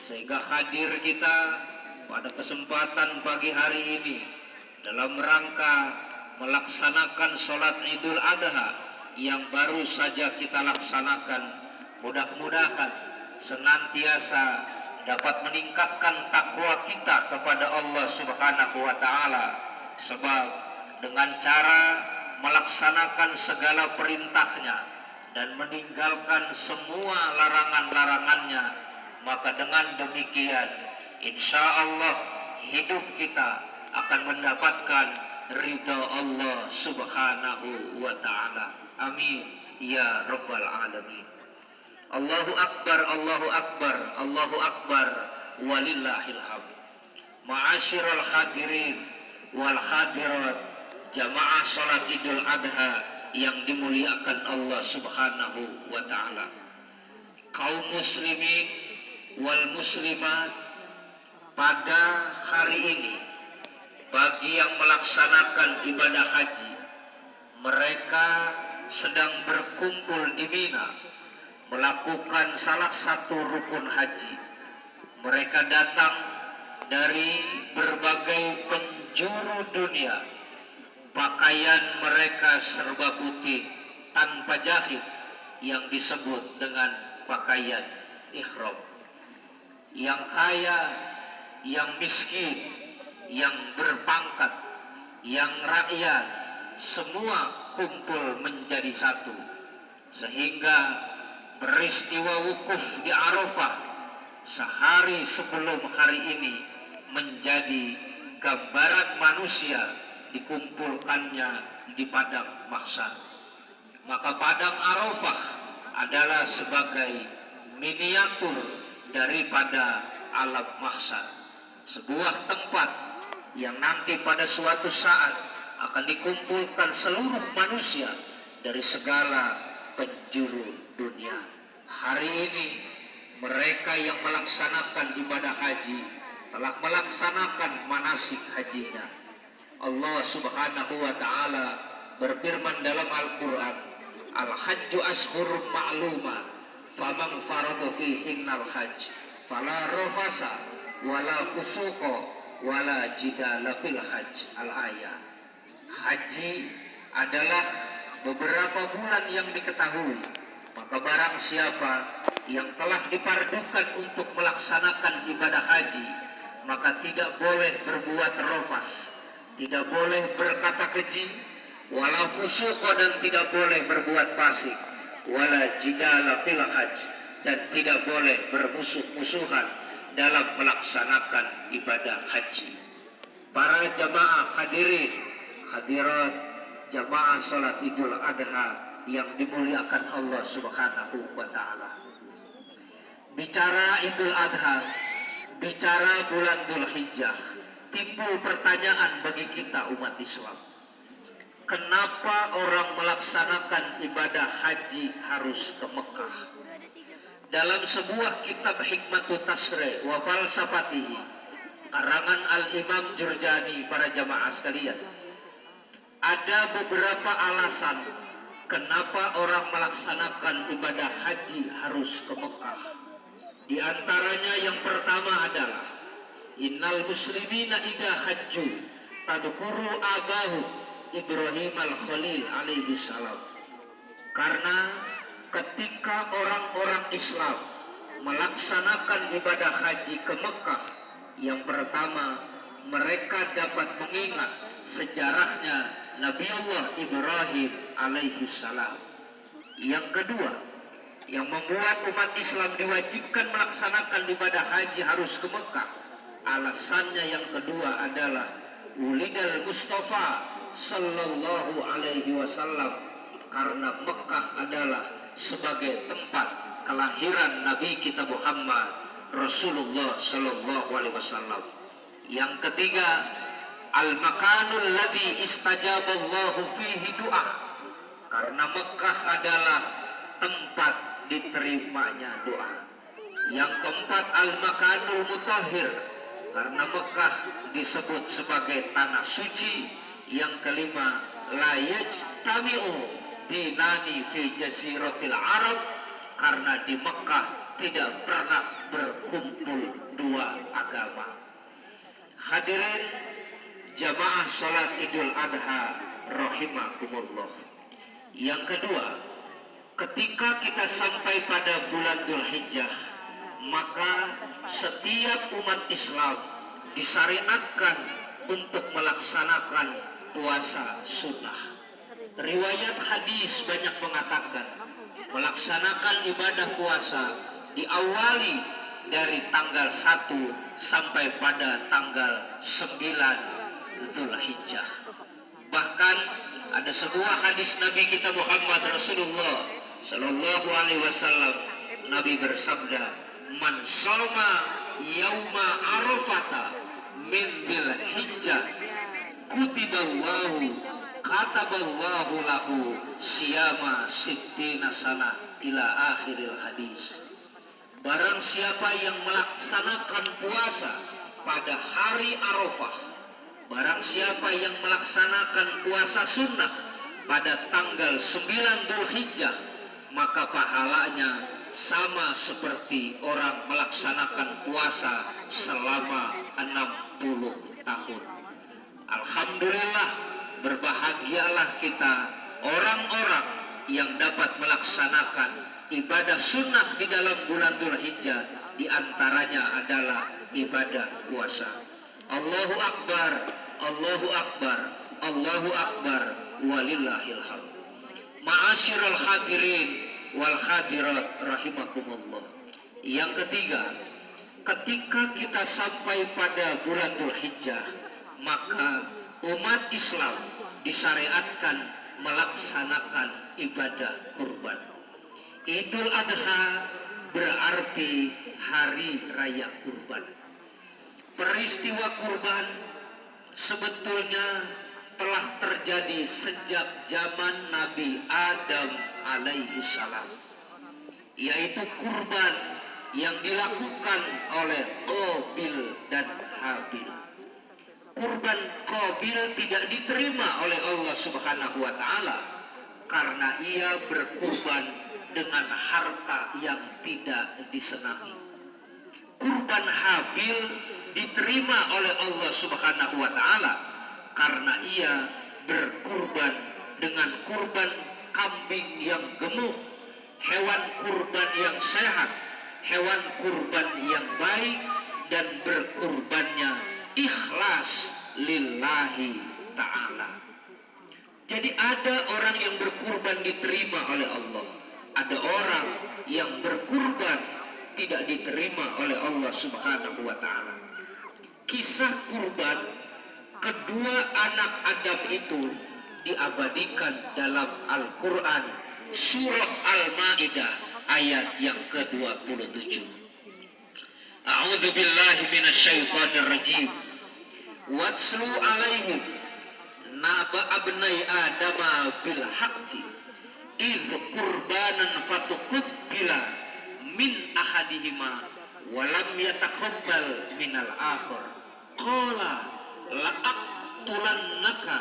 sehingga hadir kita pada kesempatan pagi hari ini dalam rangka melaksanakan sholat Idul Adha yang baru saja kita laksanakan. Mudah-mudahan senantiasa dapat meningkatkan takwa kita kepada Allah Subhanahu wa Ta'ala, sebab dengan cara melaksanakan segala perintahnya dan meninggalkan semua larangan-larangannya, maka dengan demikian insya Allah hidup kita akan mendapatkan ridha Allah Subhanahu wa Ta'ala. Amin ya rabbal alamin. Allahu akbar, Allahu akbar, Allahu akbar, walillahil hamd. Ma'asyiral hadirin wal hadirat, jamaah salat Idul Adha yang dimuliakan Allah Subhanahu wa Ta'ala. Kaum muslimin wal muslimat, pada hari ini bagi yang melaksanakan ibadah haji, mereka sedang berkumpul di Mina melakukan salah satu rukun haji. Mereka datang dari berbagai penjuru dunia. Pakaian mereka serba putih tanpa jahit yang disebut dengan pakaian ihram. Yang kaya, yang miskin, yang berpangkat, yang rakyat, semua kumpul menjadi satu, sehingga peristiwa wukuf di Arafah sehari sebelum hari ini menjadi gambaran manusia dikumpulkannya di padang mahsyar. Maka padang Arafah adalah sebagai miniatur daripada alam mahsyar, sebuah tempat yang nanti pada suatu saat akan dikumpulkan seluruh manusia dari segala penjuru dunia. Hari ini mereka yang melaksanakan ibadah haji telah melaksanakan manasik hajinya. Allah Subhanahu wa Ta'ala berfirman dalam Al-Quran, Al-Hajju ashhurum ma'lumat, faman farada fihinnal hajj fala rafasa wala fusuqa wala jidala fil hajj. Al-ayat. Haji adalah beberapa bulan yang diketahui, maka barang siapa yang telah dipardukan untuk melaksanakan ibadah haji, maka tidak boleh berbuat rafas, tidak boleh berkata keji, wala fusuqa, dan tidak boleh berbuat fasik, wala jidala fil hajj, dan tidak boleh bermusuh-musuhan dalam melaksanakan ibadah haji. Para jamaah hadirin hadirat, jamaah salat Idul Adha yang dimuliakan Allah Subhanahu wa Ta'ala. Bicara Idul Adha, bicara bulan Dzulhijjah, timbul pertanyaan bagi kita umat Islam. Kenapa orang melaksanakan ibadah haji harus ke Mekah? Dalam sebuah kitab Hikmatut Tasri' wa Falsafatihi, karangan Al-Imam Jurjani, para jamaah sekalian, ada beberapa alasan kenapa orang melaksanakan ibadah haji harus ke Mekah. Di antaranya yang pertama adalah innal muslimina idza hajju tadhkuru abahu Ibrahim al-Khalil alaihi salam. Karena ketika orang-orang Islam melaksanakan ibadah haji ke Mekah, yang pertama mereka dapat mengingat sejarahnya Nabi Allah Ibrahim alaihi salam. Yang kedua, yang membuat umat Islam diwajibkan melaksanakan ibadah haji harus ke Mekah, alasannya yang kedua adalah Wulidal Mustafa sallallahu alaihi wasallam, karena Mekah adalah sebagai tempat kelahiran Nabi kita Muhammad Rasulullah sallallahu alaihi wasallam. Yang ketiga, al-makanul ladzi istajaballahu fihi du'a, karena Mekah adalah tempat diterimanya doa. Yang keempat, al-makanul mutahhir, karena Mekah disebut sebagai tanah suci. Yang kelima, la yajtami'u dinani fi jaziratil Arab, karena di Mekah tidak pernah berkumpul agama. Hadirin jamaah salat Idul Adha rahimakumullah. Yang kedua, ketika kita sampai pada bulan Dzulhijjah, maka setiap umat Islam disyariatkan untuk melaksanakan puasa sunnah. Riwayat hadis banyak mengatakan melaksanakan ibadah puasa diawali dari tanggal 1 sampai pada tanggal 9 Dzulhijjah. Bahkan ada sebuah hadis Nabi kita Muhammad Rasulullah Sallallahu Alaihi Wasallam, Nabi bersabda, "Man shoma yauma Arafata min Dzulhijjah, kataballahu lahu siyama sittina sana ila akhiril hadis." Barang siapa yang melaksanakan puasa pada hari Arafah, barang siapa yang melaksanakan puasa sunnah pada tanggal 9 Dzulhijjah, maka pahalanya sama seperti orang melaksanakan puasa selama 60 tahun. Alhamdulillah, berbahagialah kita orang-orang yang dapat melaksanakan ibadah sunnah di dalam bulan Dzulhijjah, di antaranya adalah ibadah puasa. Allahu Akbar, Allahu Akbar, Allahu Akbar, walillahil hamd. Ma'asyiral hadirin wal hadirat rahimakumullah. Yang ketiga, ketika kita sampai pada bulan Dzulhijjah, maka umat Islam disyariatkan melaksanakan ibadah kurban. Idul Adha berarti hari raya kurban. Peristiwa kurban sebetulnya telah terjadi sejak zaman Nabi Adam alaihi salam, yaitu kurban yang dilakukan oleh Qabil dan Habil. Kurban Qabil tidak diterima oleh Allah Subhanahu wa taala karena ia berkurban dengan harta yang tidak disenangi. Kurban Habil diterima oleh Allah Subhanahu wa taala karena ia berkurban dengan kurban kambing yang gemuk, hewan kurban yang sehat, hewan kurban yang baik, dan berkurbannya ikhlas lillahi ta'ala. Jadi ada orang yang berkurban diterima oleh Allah, ada orang yang berkurban tidak diterima oleh Allah Subhanahu wa taala. Kisah kurban kedua anak Adam itu diabadikan dalam Al-Quran surah Al-Maidah ayat yang ke-27. A'udzu billahi minasyaitonir rajim. Watslu alaihim naba abnai adama bil haqqi idh qurbanan fatuqbila min ahadihima wa lam yataqabbal minal akhar qala la'aqtulannaka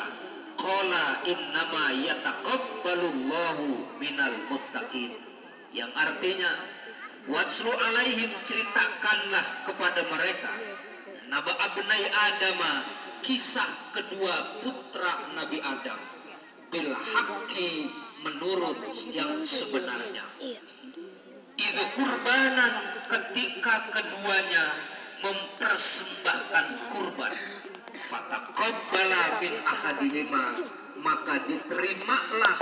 qala innama yataqabbalullahu minal muttaqin, yang artinya watslu alaihim, ceritakanlah kepada mereka, naba abnai adama, kisah kedua putra Nabi Adam, bil haqqi, menurut yang sebenarnya. Itu kurbanan, ketika keduanya mempersembahkan kurban, fataqabbala min ahadihima, maka diterimalah